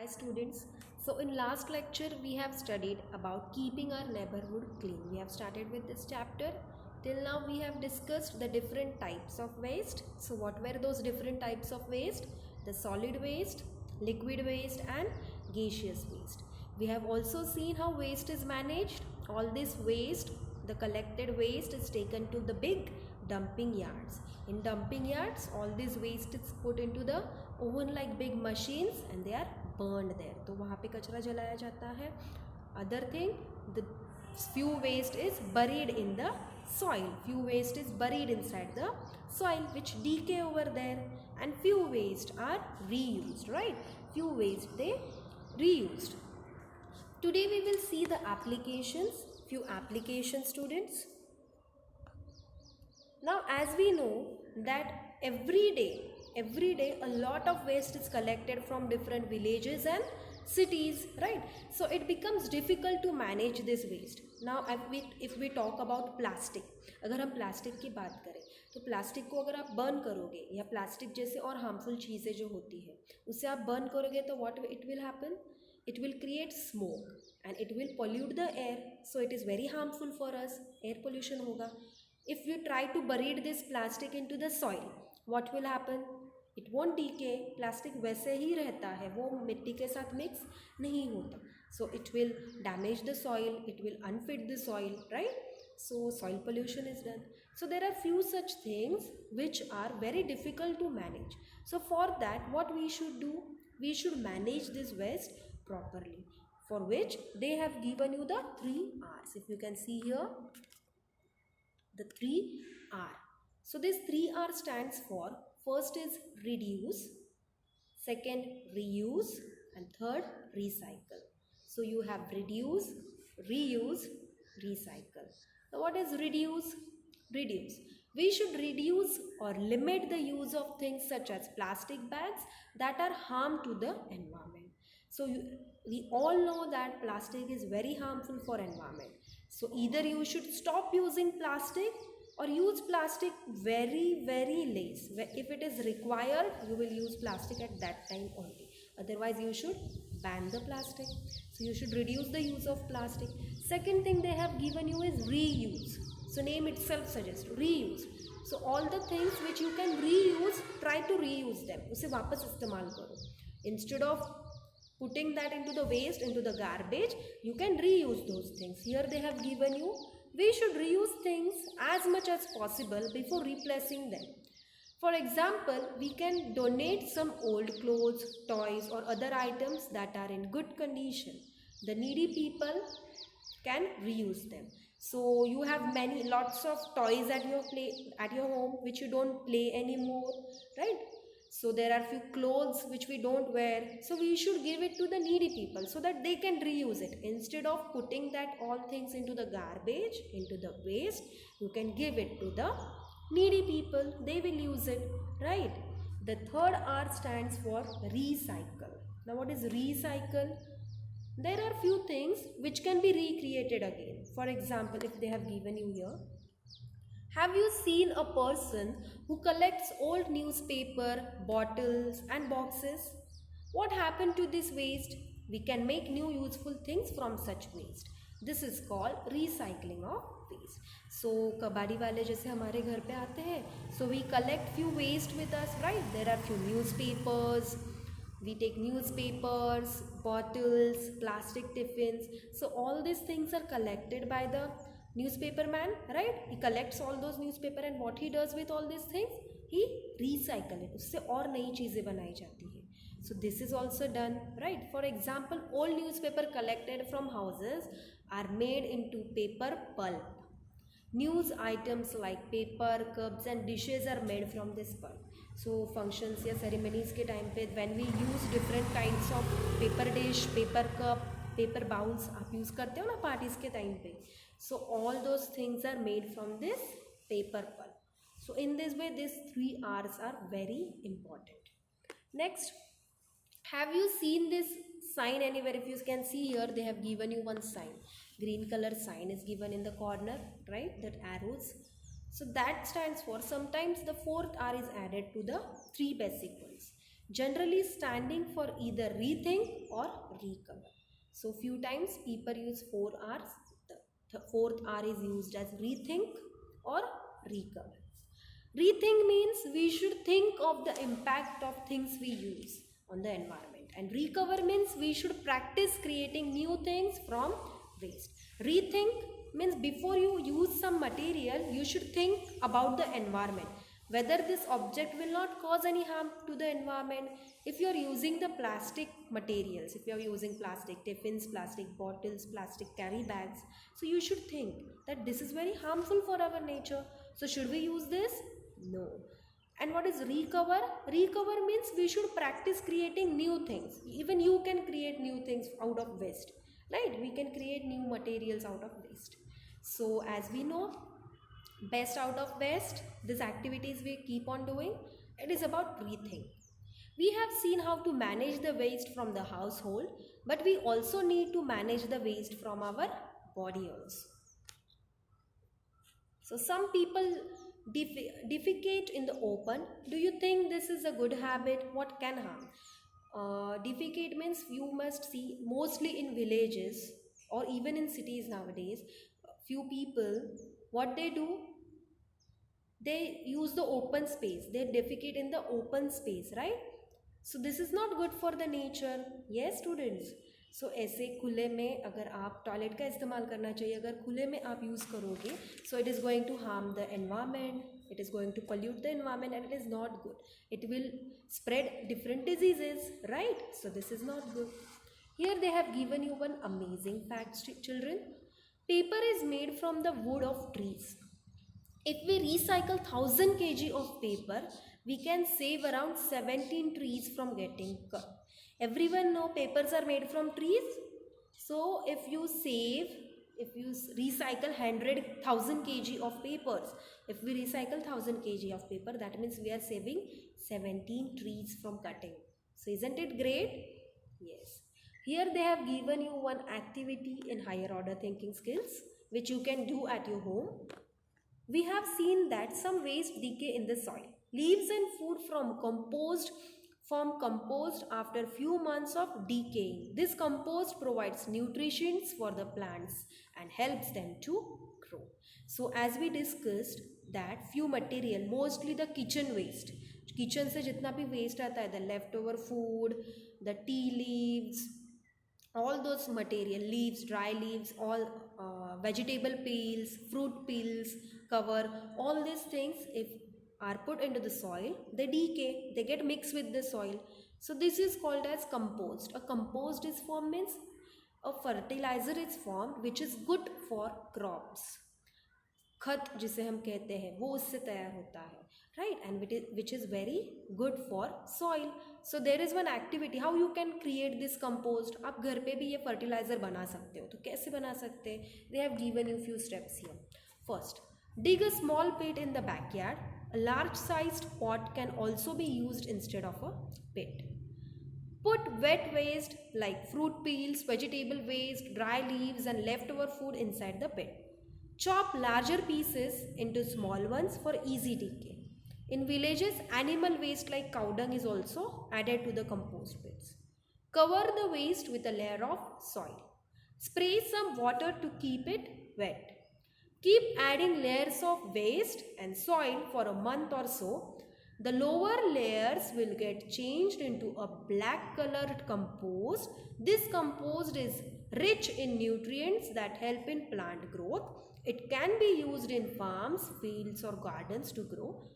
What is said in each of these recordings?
Hi students. So in last lecture we have studied about keeping our neighborhood clean. We have started with this chapter. Till now we have discussed the different types of waste. So what were those different types of waste? The solid waste, liquid waste and gaseous waste. We have also seen how waste is managed. All this waste, the collected waste is taken to the big dumping yards. In dumping yards all this waste is put into the oven like big machines and they are burned there. तो वहाँ पे कचरा जलाया जाता है. Other thing, the few waste is buried in the soil. Few waste is buried inside the soil which decay over there, and few waste are reused, right? Few waste they reused. Today we will see the applications. Few applications, students. Now as we know that every day a lot of waste is collected from different villages and cities, right? So it becomes difficult to manage this waste. Now if we talk about plastic, अगर हम plastic की बात करें तो plastic को अगर आप burn करोगे या प्लास्टिक जैसे और हार्मफुल चीज़ें जो होती है उससे आप बर्न करोगे तो what it will happen, it will create smoke and it will pollute the air, so it is very harmful for us. Air pollution होगा. If you try to bury this plastic into the soil, what will happen? It won't decay. Plastic वैसे ही रहता है, वो मिट्टी के साथ mix नहीं होता. So it will damage the soil, it will unfit the soil, right? So soil pollution is done. So there are few such things which are very difficult to manage. So for that what we should do? We should manage this waste properly, for which they have given you the 3 R's. If you can see here, the 3 R. So this 3 R stands for, first is reduce, second reuse and third recycle. So you have reduce, reuse, recycle. Now what is reduce? Reduce. We should reduce or limit the use of things such as plastic bags that are harm to the environment. So we all know that plastic is very harmful for environment. So either you should stop using plastic or use plastic very less. If it is required, you will use plastic at that time only. Otherwise you should ban the plastic. So you should reduce the use of plastic. Second thing they have given you is reuse. So name itself suggests reuse. So all the things which you can reuse, try to reuse them. उसे वापस इस्तेमाल करो. Instead of putting that into the waste, into the garbage, you can reuse those things. Here they have given you, we should reuse things as much as possible before replacing them. For example, we can donate some old clothes, toys or other items that are in good condition. The needy people can reuse them. So you have lots of toys at your home which you don't play anymore, right? So there are few clothes which we don't wear, so we should give it to the needy people so that they can reuse it. Instead of putting that all things into the garbage, into the waste, you can give it to the needy people. They will use it, right? The third R stands for recycle. Now what is recycle? There are few things which can be recreated again. For example, if they have given you here, have you seen a person who collects old newspaper, bottles and boxes? What happened to this waste? We can make new useful things from such waste. This is called recycling of waste. So कबाड़ी वाले जैसे हमारे घर पे आते हैं, so we collect few waste with us, right? There are few newspapers. We take newspapers, bottles, plastic tiffins. So all these things are collected by the newspaper man, right? He collects all those newspaper and what he does with all these things? He recycle it. उससे और नई चीज़ें बनाई जाती है. So this is also done, right? For example, old newspaper collected from houses are made into paper pulp. News items like paper, cups and dishes are made from this pulp. So functions या ceremonies के time पे when we use different kinds of paper dish, paper cup, paper bowls आप use करते हो ना parties के time पे. So all those things are made from this paper pulp. So in this way these 3 R's are very important. Next, have you seen this sign anywhere? If you can see here, they have given you one sign. Green color sign is given in the corner, right? That arrows. So that stands for, sometimes the 4th R is added to the 3 basic ones. generally standing for either rethink or recover. So few times people use 4 R's. The fourth R is used as rethink or recover. Rethink means we should think of the impact of things we use on the environment, and recover means we should practice creating new things from waste. Rethink means before you use some material, you should think about the environment, whether this object will not cause any harm to the environment. If you are using the plastic materials, if you are using plastic tiffins, plastic bottles, plastic carry bags, so you should think that this is very harmful for our nature. So should we use this? No. And what is recover? Recover means we should practice creating new things. Even you can create new things out of waste, right? We can create new materials out of waste. So as we know, best out of waste, these activities we keep on doing, it is about rethink. We have seen how to manage the waste from the household, but we also need to manage the waste from our body also. So some people defecate in the open. Do you think this is a good habit? What can harm? Defecate means you must see mostly in villages or even in cities nowadays. Few people, what they do, they use the open space. They defecate in the open space, right? So this is not good for the nature. Yes students. सो ऐसे खुले में अगर आप toilet का इस्तेमाल करना चाहिए, अगर खुले में आप यूज़ करोगे, so it is going to harm the environment, it is going to pollute the environment and it is not good. It will spread different diseases, right? So this is not good. Here they have given you one amazing fact, children. Paper is made from the wood of trees. If we recycle 1000 kg of paper, we can save around 17 trees from getting cut. Everyone know papers are made from trees. So if you recycle 100,000 kg of papers, if we recycle 1000 kg of paper, that means we are saving 17 trees from cutting. So isn't it great? Yes. Here they have given you one activity in higher order thinking skills which you can do at your home. We have seen that some waste decay in the soil. Leaves and food from compost form compost after few months of decaying. This compost provides nutrients for the plants and helps them to grow. So as we discussed that few material, mostly the kitchen waste, kitchen से जितना भी waste आता है, the leftover food, the tea leaves, all those material, leaves, dry leaves, all vegetable peels, fruit peels, cover, all these things if are put into the soil, they decay, they get mixed with the soil. So this is called as compost. A compost is formed means a fertilizer is formed which is good for crops. खत जिसे हम कहते हैं वो उससे तैयार होता है, right? And which is very good for soil. So there is one activity how you can create this compost. आप घर पे भी ये fertilizer बना सकते हो. तो कैसे बना सकते हैं? They have given you few steps here. First, dig a small pit in the backyard. A large sized pot can also be used instead of a pit. Put wet waste like fruit peels, vegetable waste, dry leaves and leftover food inside the pit. Chop larger pieces into small ones for easy decay. In villages, animal waste like cow dung is also added to the compost pits. Cover the waste with a layer of soil. Spray some water to keep it wet. Keep adding layers of waste and soil for a month or so. The lower layers will get changed into a black colored compost. This compost is rich in nutrients that help in plant growth. It can be used in farms, fields or gardens to grow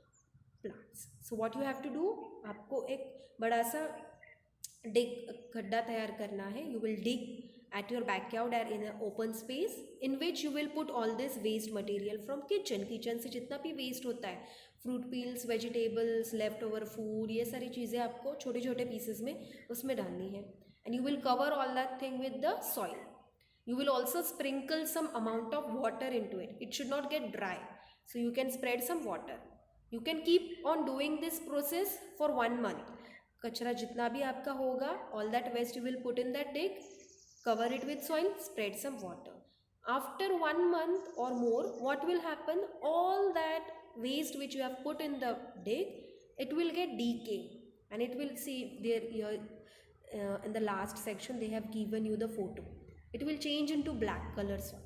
plants. So what you have to do, आपको एक बड़ा सा खड्डा तैयार करना है. You will dig at your backyard or in an open space in which you will put all this waste material from kitchen. Kitchen से जितना भी waste होता है, fruit peels, vegetables, leftover food, ये सारी चीज़ें आपको छोटे छोटे pieces में उसमें डालनी है. And you will cover all that thing with the soil. You will also sprinkle some amount of water into it. It should not get dry. So you can spread some water. You can keep on doing this process for 1 month. कचरा जितना भी आपका होगा, all that waste you will put in that dig, cover it with soil, spread some water. After 1 month or more, what will happen? All that waste which you have put in the dig, it will get decay. and it will see there here in the last section they have given you the photo. It will change into black color soil.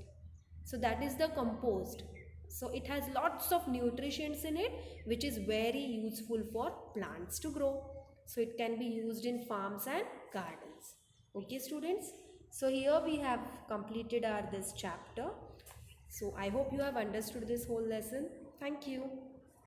So that is the compost. So it has lots of nutrients in it, which is very useful for plants to grow. So it can be used in farms and gardens. Okay students, so here we have completed our this chapter. So I hope you have understood this whole lesson. Thank you.